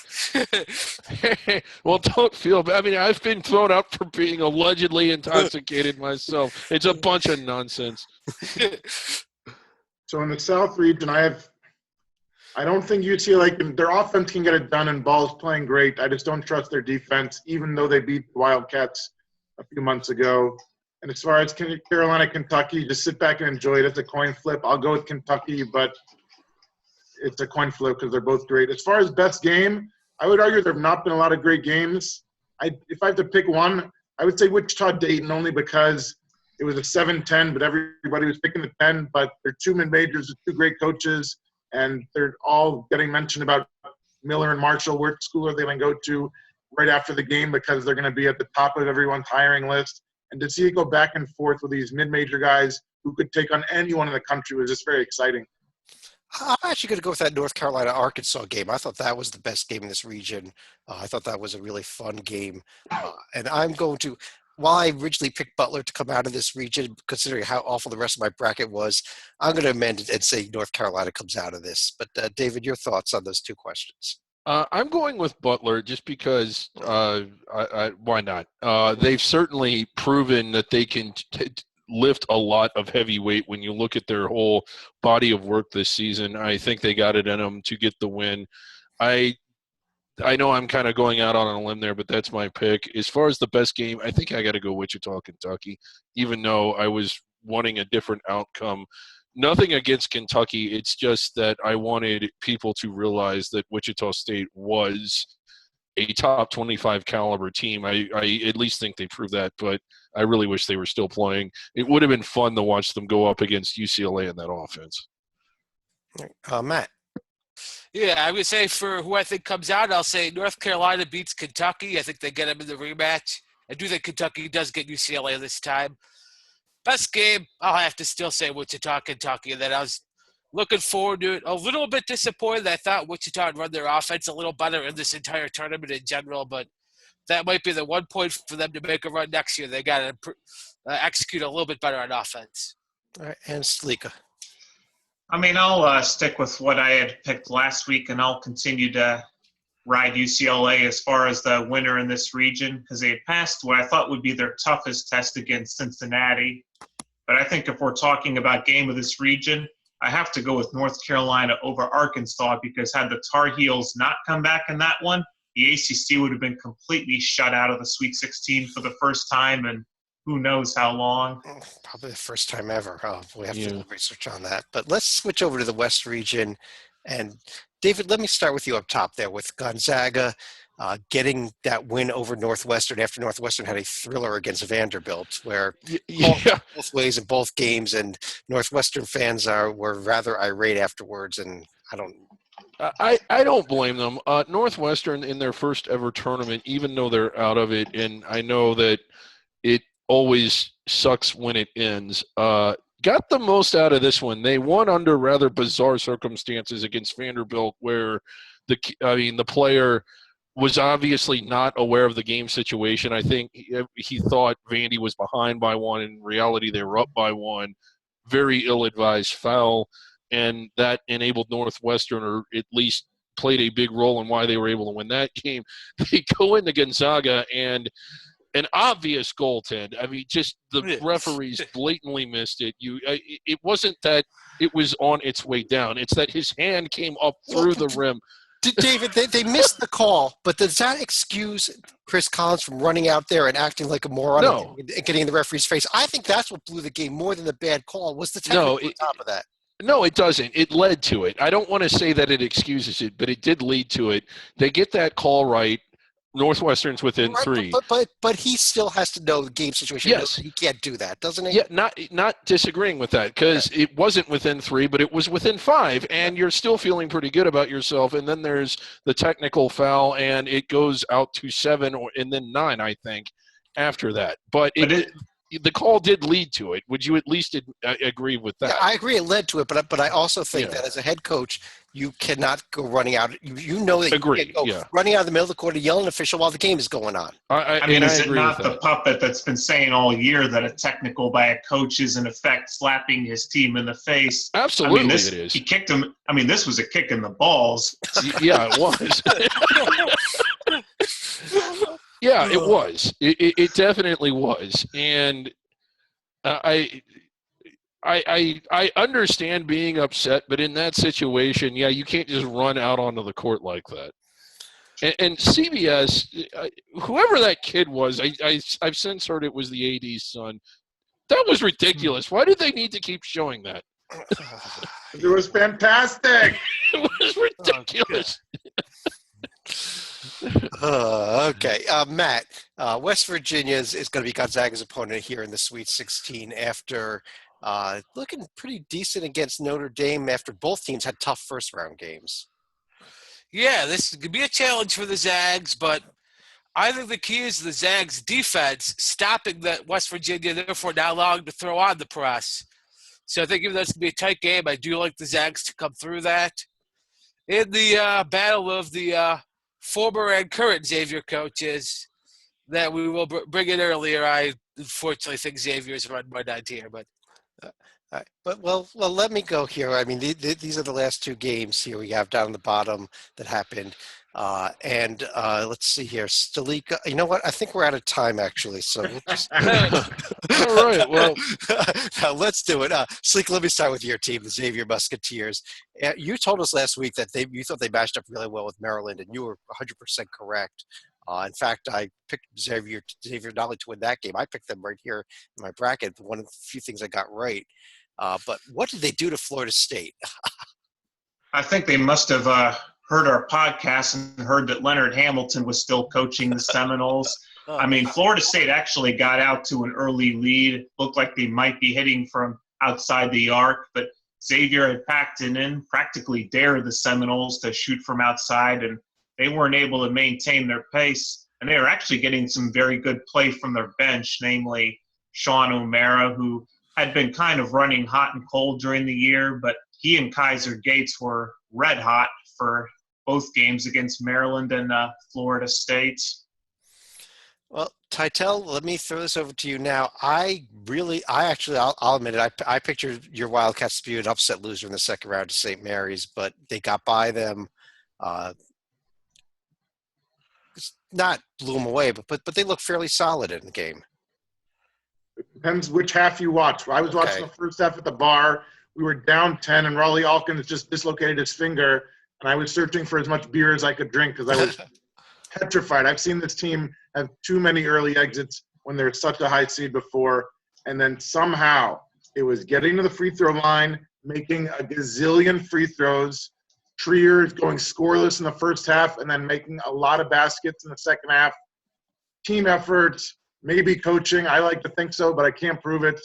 Well, don't feel bad. I mean, I've been thrown out for being allegedly intoxicated myself. It's a bunch of nonsense. So in the South region, I don't think UCLA their offense can get it done, and Ball's playing great. I just don't trust their defense, even though they beat the Wildcats a few months ago. And as far as Carolina, Kentucky, just sit back and enjoy it. It's a coin flip. I'll go with Kentucky, but it's a coin flip because they're both great. As far as best game, I would argue there have not been a lot of great games. If I have to pick one, I would say Wichita-Dayton, only because it was a 7-10, but everybody was picking the 10. But they're 2 mid-majors with 2 great coaches, and they're all getting mentioned about Miller and Marshall. What school are they going to go to right after the game because they're going to be at the top of everyone's hiring list. And to see it go back and forth with these mid-major guys who could take on anyone in the country was just very exciting. I'm actually going to go with that North Carolina-Arkansas game. I thought that was the best game in this region. I thought that was a really fun game. And I'm going to while I originally picked Butler to come out of this region, considering how awful the rest of my bracket was, I'm going to amend it and say North Carolina comes out of this. But David, your thoughts on those two questions? I'm going with Butler just because why not? They've certainly proven that they can lift a lot of heavyweight when you look at their whole body of work this season. I think they got it in them to get the win. I know I'm kind of going out on a limb there, but that's my pick. As far as the best game, I think I got to go Wichita, Kentucky, even though I was wanting a different outcome. Nothing against Kentucky. It's just that I wanted people to realize that Wichita State was a top 25 caliber team. I at least think they proved that, but I really wish they were still playing. It would have been fun to watch them go up against UCLA in that offense. Matt. Yeah, I would say for who I think comes out, I'll say North Carolina beats Kentucky. I think they get them in the rematch. I do think Kentucky does get UCLA this time. Best game, I'll have to still say Wichita, Kentucky. And then I was looking forward to it. A little bit disappointed. I thought Wichita would run their offense a little better in this entire tournament in general, but that might be the one point for them to make a run next year. They got to execute a little bit better on offense. All right, and Slika. I mean, I'll stick with what I had picked last week, and I'll continue to ride UCLA as far as the winner in this region because they had passed what I thought would be their toughest test against Cincinnati. But I think if we're talking about game of this region, I have to go with North Carolina over Arkansas because had the Tar Heels not come back in that one, the ACC would have been completely shut out of the Sweet 16 for the first time and who knows how long. Probably the first time ever. We have to do research on that. But let's switch over to the West region. And David, let me start with you up top there with Gonzaga getting that win over Northwestern after Northwestern had a thriller against Vanderbilt where both ways in both games, and Northwestern fans were rather irate afterwards. And I don't blame them. Northwestern in their first ever tournament, even though they're out of it, and I know that it always sucks when it ends, got the most out of this one. They won under rather bizarre circumstances against Vanderbilt where the player was obviously not aware of the game situation. I think he thought Vandy was behind by one. In reality, they were up by one. Very ill-advised foul, and that enabled Northwestern, or at least played a big role in why they were able to win that game. They go into Gonzaga and an obvious goaltend. I mean, just the referees blatantly missed it. It wasn't that it was on its way down. It's that his hand came up through the rim. David, they missed the call, but does that excuse Chris Collins from running out there and acting like a moron and getting in the referee's face? I think that's what blew the game more than the bad call was the technical on top of that. No, it doesn't. It led to it. I don't want to say that it excuses it, but it did lead to it. They get that call right. Northwestern's within 3. But he still has to know the game situation. Yes. He can't do that, doesn't he? Yeah, not disagreeing with that because it wasn't within 3, but it was within 5, and you're still feeling pretty good about yourself. And then there's the technical foul, and it goes out to 7 and then 9, I think, after that. But the call did lead to it. Would you at least agree with that? Yeah, I agree it led to it, but I also think that as a head coach, you cannot go running out. You know that you can't go running out of the middle of the court and yelling at an official while the game is going on. I mean, is it not the puppet that's been saying all year that a technical by a coach is in effect slapping his team in the face? Absolutely, I mean, it is. He kicked him. I mean, this was a kick in the balls. Yeah, it was. Yeah, it was. It definitely was, and I understand being upset, but in that situation, you can't just run out onto the court like that. And CBS, whoever that kid was, I've since heard it was the AD's son. That was ridiculous. Why did they need to keep showing that? It was fantastic. It was ridiculous. Okay, Matt, West Virginia is going to be Gonzaga's opponent here in the Sweet 16 after looking pretty decent against Notre Dame after both teams had tough first-round games. Yeah, this could be a challenge for the Zags, but I think the key is the Zags' defense stopping the West Virginia, therefore not allowing to throw on the press. So I think even though it's going to be a tight game, I do like the Zags to come through that. In the battle of the former and current Xavier coaches, that we will bring in earlier. I unfortunately think Xavier's run might not here, but. All right. But well, let me go here. I mean, these are the last two games here we have down on the bottom that happened. And let's see here. Stalika, you know what? I think we're out of time, actually. So we'll just. All right. Well, now let's do it. Stalika, let me start with your team, the Xavier Musketeers. You told us last week that you thought they matched up really well with Maryland, and you were 100% correct. In fact, I picked Xavier not only to win that game, I picked them right here in my bracket. One of the few things I got right. But what did they do to Florida State? I think they must have heard our podcast and heard that Leonard Hamilton was still coaching the Seminoles. I mean, Florida State actually got out to an early lead. Looked like they might be hitting from outside the arc, but Xavier had packed it in, practically dared the Seminoles to shoot from outside, and they weren't able to maintain their pace. And they were actually getting some very good play from their bench, namely Sean O'Mara, who had been kind of running hot and cold during the year, but he and Kaiser Gates were red hot for both games against Maryland and Florida State. Well, Titel, let me throw this over to you now. I'll admit it. I picked your Wildcats to be an upset loser in the second round to St. Mary's, but they got by them. It's not blew them away, but they look fairly solid in the game. It depends which half you watch. I was watching the first half at the bar. We were down 10, and Raleigh Alkins just dislocated his finger, and I was searching for as much beer as I could drink because I was petrified. I've seen this team have too many early exits when they're such a high seed before, and then somehow it was getting to the free throw line, making a gazillion free throws, Trier going scoreless in the first half, and then making a lot of baskets in the second half. Team effort, maybe coaching. I like to think so, but I can't prove it.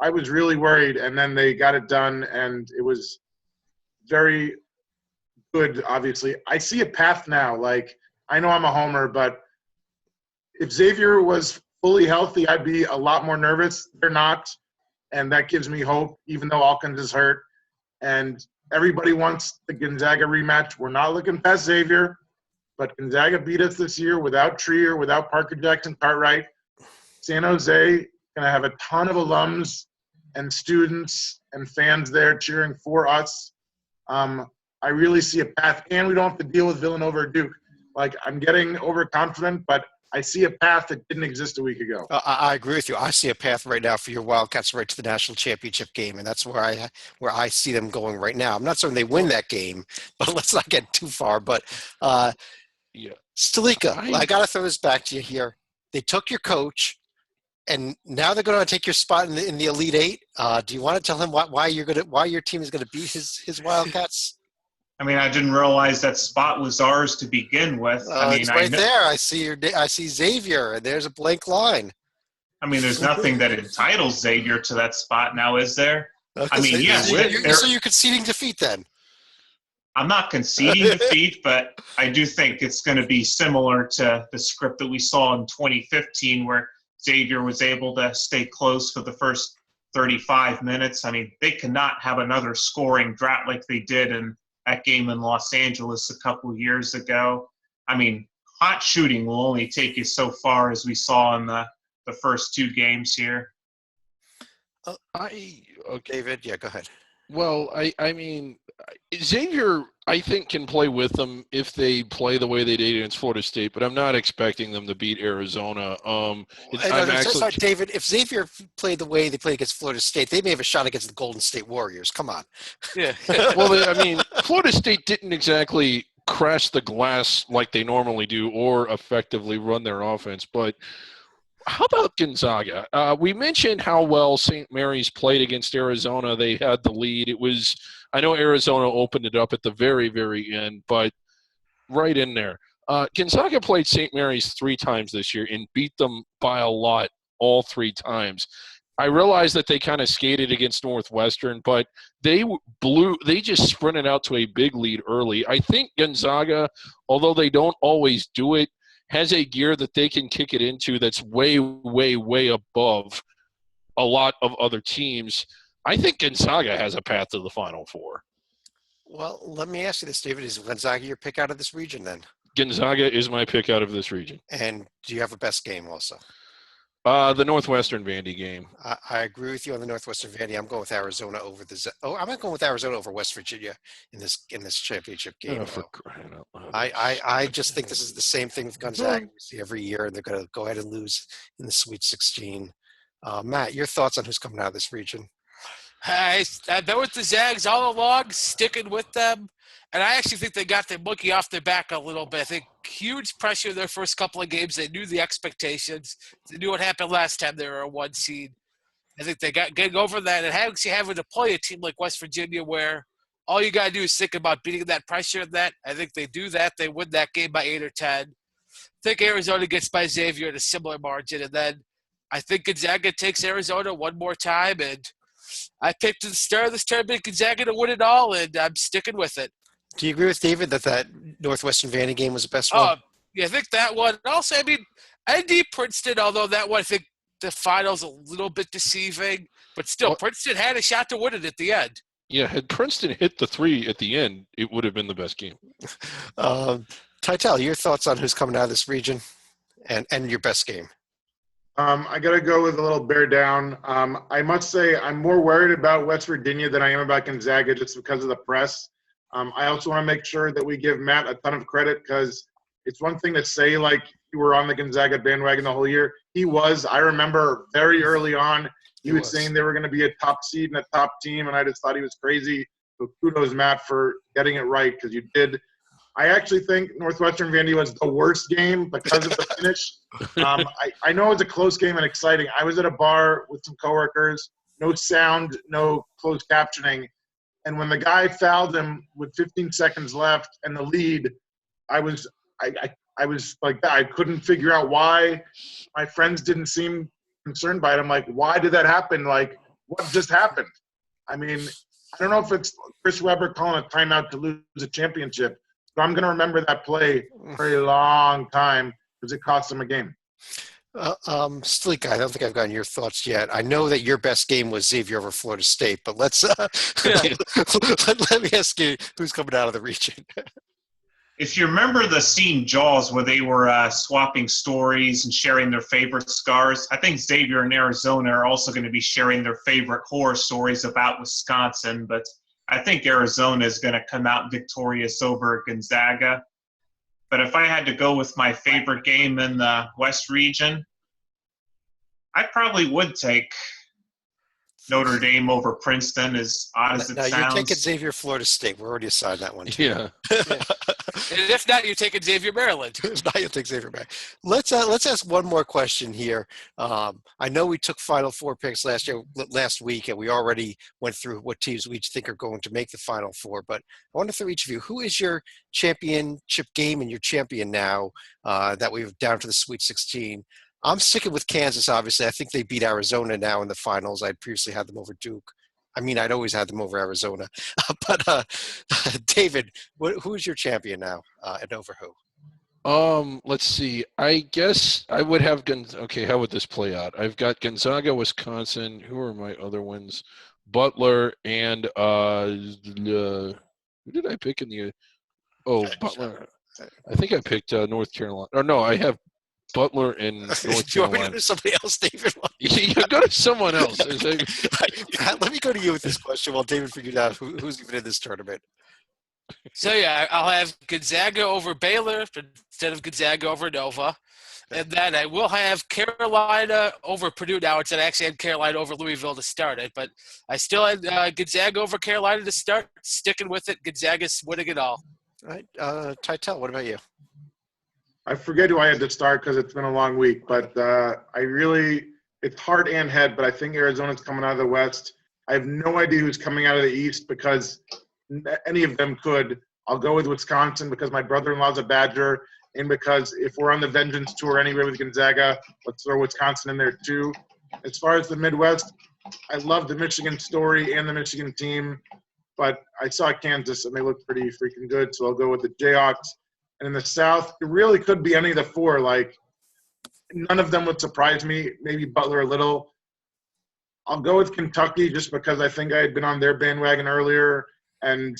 I was really worried, and then they got it done, and it was very good, obviously. I see a path now. Like, I know I'm a homer, but if Xavier was fully healthy, I'd be a lot more nervous. They're not, and that gives me hope, even though Alkins is hurt. And everybody wants the Gonzaga rematch. We're not looking past Xavier, but Gonzaga beat us this year without Trier, without Parker Jackson Cartwright. San Jose going to have a ton of alums and students and fans there cheering for us. I really see a path, and we don't have to deal with Villanova or Duke. Like, I'm getting overconfident, but I see a path that didn't exist a week ago. I agree with you. I see a path right now for your Wildcats right to the national championship game, and that's where I see them going right now. I'm not certain they win that game, but let's not get too far. But Stalika, I got to throw this back to you here. They took your coach, and now they're going to take your spot in the Elite Eight. Do you want to tell him why your team is going to beat his Wildcats? I mean, I didn't realize that spot was ours to begin with. It's right there. I see Xavier, and there's a blank line. I mean, there's nothing that entitles Xavier to that spot now, is there? I mean, yes. So you're conceding defeat then? I'm not conceding defeat, but I do think it's going to be similar to the script that we saw in 2015 where Xavier was able to stay close for the first 35 minutes. I mean, they cannot have another scoring drought like they did in that game in Los Angeles a couple of years ago. I mean, hot shooting will only take you so far, as we saw in the first two games here. David, yeah, go ahead. Well, I mean, Xavier, I think, can play with them if they play the way they did against Florida State, but I'm not expecting them to beat Arizona. David, if Xavier played the way they played against Florida State, they may have a shot against the Golden State Warriors. Come on. Yeah. Well, I mean, Florida State didn't exactly crash the glass like they normally do or effectively run their offense, but how about Gonzaga? We mentioned how well St. Mary's played against Arizona. They had the lead. I know Arizona opened it up at the very, very end, but right in there. Gonzaga played St. Mary's 3 times this year and beat them by a lot all 3 times. I realize that they kind of skated against Northwestern, but they just sprinted out to a big lead early. I think Gonzaga, although they don't always do it, has a gear that they can kick it into that's way, way, way above a lot of other teams. I think Gonzaga has a path to the Final Four. Well, let me ask you this, David. Is Gonzaga your pick out of this region then? Gonzaga is my pick out of this region. And do you have a best game also? The Northwestern Vandy game. I agree with you on the Northwestern Vandy. I'm going with Arizona over I'm not going with Arizona over West Virginia in this championship game. I just think this is the same thing with Gonzaga we see every year, and they're going to go ahead and lose in the Sweet 16. Matt, your thoughts on who's coming out of this region? I've been with the Zags all along, sticking with them. And I actually think they got their monkey off their back a little bit. I think huge pressure in their first couple of games. They knew the expectations. They knew what happened last time they were a 1 seed. I think they got getting over that and actually having to play a team like West Virginia where all you got to do is think about beating that pressure and that. I think they do that. They win that game by 8 or 10. I think Arizona gets by Xavier at a similar margin. And then I think Gonzaga takes Arizona one more time. And I picked at the start of this tournament Gonzaga to win it all, and I'm sticking with it. Do you agree with David that Northwestern Vandy game was the best one? Yeah, I think that one. Also, I mean, ND Princeton, although that one, I think the final's a little bit deceiving, but still, Princeton had a shot to win it at the end. Yeah, had Princeton hit the 3 at the end, it would have been the best game. Titel, your thoughts on who's coming out of this region and your best game? I got to go with a little bear down. I must say I'm more worried about West Virginia than I am about Gonzaga just because of the press. I also want to make sure that we give Matt a ton of credit because it's one thing to say, like, you were on the Gonzaga bandwagon the whole year. He was. I remember very early on, he was saying they were going to be a top seed and a top team, and I just thought he was crazy. So kudos, Matt, for getting it right because you did. I actually think Northwestern Vandy was the worst game because of the finish. I know it was a close game and exciting. I was at a bar with some coworkers, no sound, no closed captioning. And when the guy fouled him with 15 seconds left and the lead, I was like that. I couldn't figure out why my friends didn't seem concerned by it. I'm like, why did that happen? Like, what just happened? I mean, I don't know if it's Chris Webber calling a timeout to lose a championship, but I'm going to remember that play for a long time because it cost them a game. Sleek, I don't think I've gotten your thoughts yet. I know that your best game was Xavier over Florida State, but let's let me ask you who's coming out of the region. If you remember the scene Jaws where they were swapping stories and sharing their favorite scars, I think Xavier and Arizona are also going to be sharing their favorite horror stories about Wisconsin, but I think Arizona is going to come out victorious over Gonzaga. But if I had to go with my favorite game in the West region, I probably would take Notre Dame over Princeton, as odd as it sounds. You're taking Xavier Florida State. We're already assigned that one. Yeah. And if not, you're taking Xavier Maryland. If not, you'll take Xavier Maryland. Let's ask one more question here. I know we took Final Four picks last week, and we already went through what teams we each think are going to make the Final Four. But I wonder for each of you, who is your championship game and your champion now that we've down to the Sweet 16? I'm sticking with Kansas, obviously. I think they beat Arizona now in the finals. I'd previously had them over Duke. I mean, I'd always had them over Arizona. But David, who's your champion now and over who? Let's see. I guess I would have okay, how would this play out? I've got Gonzaga, Wisconsin. Who are my other ones? Butler and who did I pick in the Butler. I think I picked North Carolina. Or no, I have Butler and North Carolina. Do you want me to go to somebody else, David? You go to someone else. Let me go to you with this question while David figures out who's even in this tournament. So, yeah, I'll have Gonzaga over Baylor instead of Gonzaga over Nova. And then I will have Carolina over Purdue now. Instead, I actually had Carolina over Louisville to start it. But I still had Gonzaga over Carolina to start, sticking with it. Gonzaga's winning it all. All right. Titel, what about you? I forget who I had to start because it's been a long week, but it's heart and head, but I think Arizona's coming out of the West. I have no idea who's coming out of the East because any of them could. I'll go with Wisconsin because my brother-in-law's a Badger, and because if we're on the Vengeance Tour anyway with Gonzaga, let's throw Wisconsin in there too. As far as the Midwest, I love the Michigan story and the Michigan team, but I saw Kansas and they looked pretty freaking good, so I'll go with the Jayhawks. And in the South, it really could be any of the four. Like, none of them would surprise me. Maybe Butler a little. I'll go with Kentucky just because I think I had been on their bandwagon earlier, and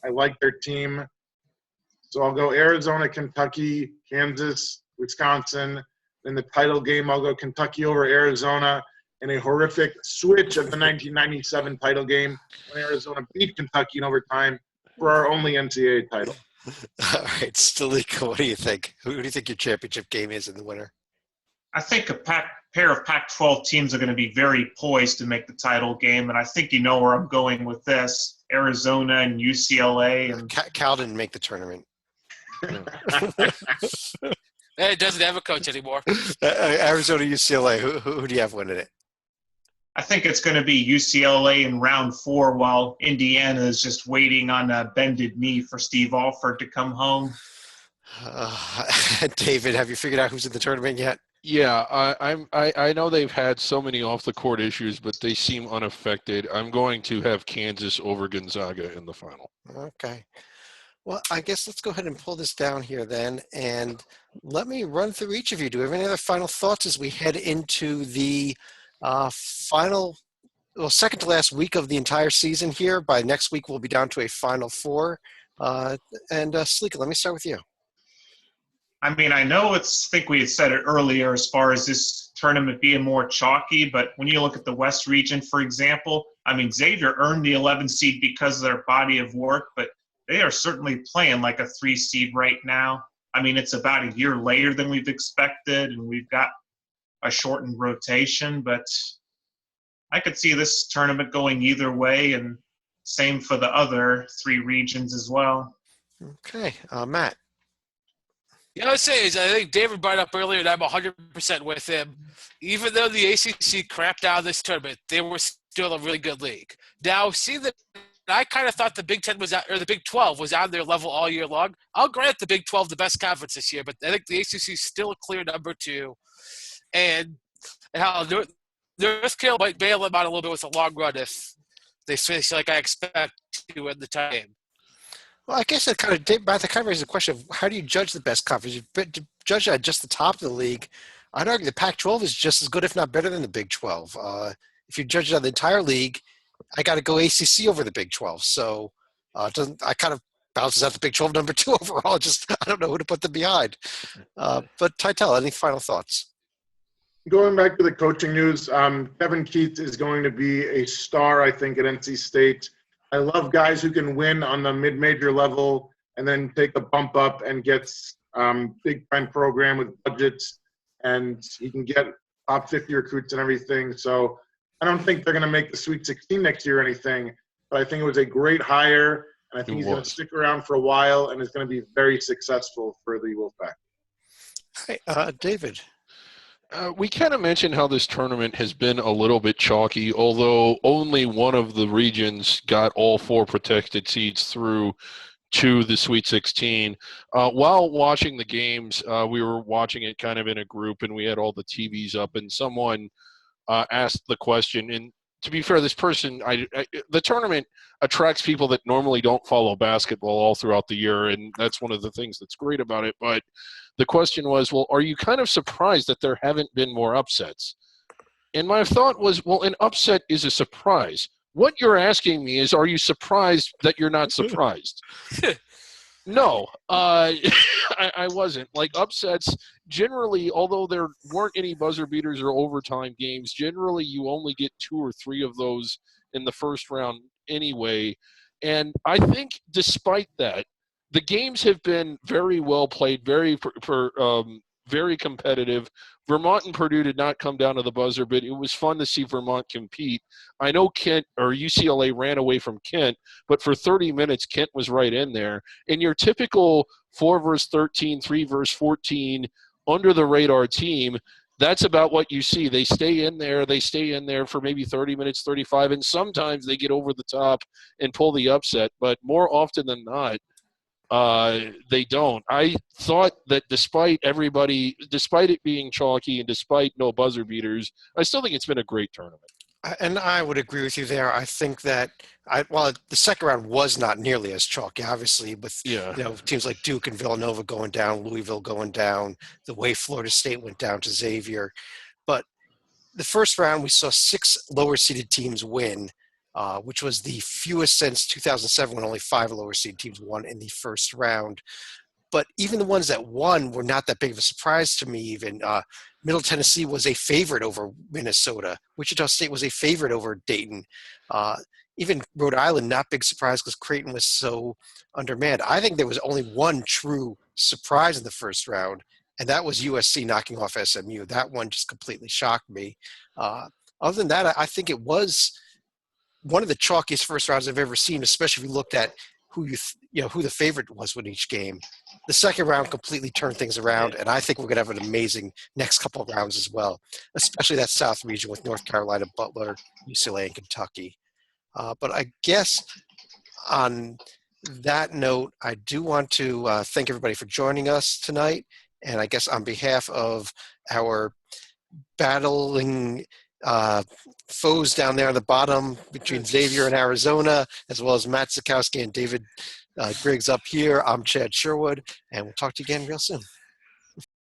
I like their team. So I'll go Arizona, Kentucky, Kansas, Wisconsin. In the title game, I'll go Kentucky over Arizona in a horrific switch of the 1997 title game when Arizona beat Kentucky in overtime for our only NCAA title. All right, Stalika, what do you think? Who do you think your championship game is in the winter? I think a pair of Pac-12 teams are going to be very poised to make the title game, and I think you know where I'm going with this. Arizona and UCLA. And Cal didn't make the tournament. It doesn't have a coach anymore. Arizona, UCLA, who do you have winning it? I think it's going to be UCLA in round 4 while Indiana is just waiting on a bended knee for Steve Alford to come home. David, have you figured out who's in the tournament yet? Yeah, I know they've had so many off the court issues, but they seem unaffected. I'm going to have Kansas over Gonzaga in the final. Okay. Well, I guess let's go ahead and pull this down here then, and let me run through each of you. Do you have any other final thoughts as we head into the second to last week of the entire season here? By next week, we'll be down to a Final Four. Stalika, let me start with you. I mean, I know I think we had said it earlier as far as this tournament being more chalky, but when you look at the West region, for example, I mean, Xavier earned the 11 seed because of their body of work, but they are certainly playing like a 3 seed right now. I mean, it's about a year later than we've expected, and we've got a shortened rotation, but I could see this tournament going either way, and same for the other 3 regions as well. Okay. Matt. You know what I'm saying is I think David brought up earlier, and I'm 100% with him. Even though the ACC crapped out this tournament, they were still a really good league. Now, see that I kind of thought the Big 10 was or the Big 12 was on their level all year long. I'll grant the Big 12 the best conference this year, but I think the ACC is still a clear number 2. And how North Carolina might bail them out a little bit with a long run if they finish like I expect to in the time. Well, I guess it kind of raises the question of how do you judge the best conference? You judge at just the top of the league. I'd argue the Pac-12 is just as good, if not better, than the Big 12. If you judge it on the entire league, I got to go ACC over the Big 12. So I kind of bounces out the Big 12 number 2 overall. I don't know who to put them behind. But Tytel, any final thoughts? Going back to the coaching news, Kevin Keatts is going to be a star, I think, at NC State. I love guys who can win on the mid-major level and then take a bump up and get big-time program with budgets, and he can get top 50 recruits and everything. So I don't think they're going to make the Sweet 16 next year or anything, but I think it was a great hire, and I think he's going to stick around for a while and is going to be very successful for the Wolfpack. Hey, David. We kind of mentioned how this tournament has been a little bit chalky, although only one of the regions got all 4 protected seeds through to the Sweet 16. While watching the games, we were watching it kind of in a group, and we had all the TVs up, and someone asked the question, and to be fair, this person, the tournament attracts people that normally don't follow basketball all throughout the year, and that's one of the things that's great about it. But the question was, well, are you kind of surprised that there haven't been more upsets? And my thought was, well, an upset is a surprise. What you're asking me is, are you surprised that you're not surprised? No, I wasn't. Like, upsets, generally, although there weren't any buzzer beaters or overtime games, generally you only get 2 or 3 of those in the first round anyway. And I think despite that, the games have been very well played, very competitive. Vermont and Purdue did not come down to the buzzer, but it was fun to see Vermont compete. I know Kent or UCLA ran away from Kent, but for 30 minutes, Kent was right in there. And your typical 4 versus 13, 3 versus 14, under-the-radar team, that's about what you see. They stay in there. They stay in there for maybe 30 minutes, 35, and sometimes they get over the top and pull the upset. But more often than not, they don't. I thought that despite it being chalky and despite no buzzer beaters, I still think it's been a great tournament. And I would agree with you there. I think that while the second round was not nearly as chalky, obviously, with teams like Duke and Villanova going down, Louisville going down, the way Florida State went down to Xavier. But the first round, we saw 6 lower-seeded teams win, which was the fewest since 2007 when only 5 lower-seeded teams won in the first round. But even the ones that won were not that big of a surprise to me. Even Middle Tennessee was a favorite over Minnesota. Wichita State was a favorite over Dayton. Even Rhode Island, not big surprise because Creighton was so undermanned. I think there was only one true surprise in the first round, and that was USC knocking off SMU. That one just completely shocked me. Other than that, I think it was one of the chalkiest first rounds I've ever seen, especially if you looked at who who the favorite was with each game. The second round completely turned things around, and I think we're going to have an amazing next couple of rounds as well, especially that South region with North Carolina, Butler, UCLA, and Kentucky. But I guess on that note, I do want to thank everybody for joining us tonight. And I guess on behalf of our battling foes down there on the bottom between Xavier and Arizona, as well as Matt Sikowski and David Griggs up here, I'm Chad Sherwood, and we'll talk to you again real soon.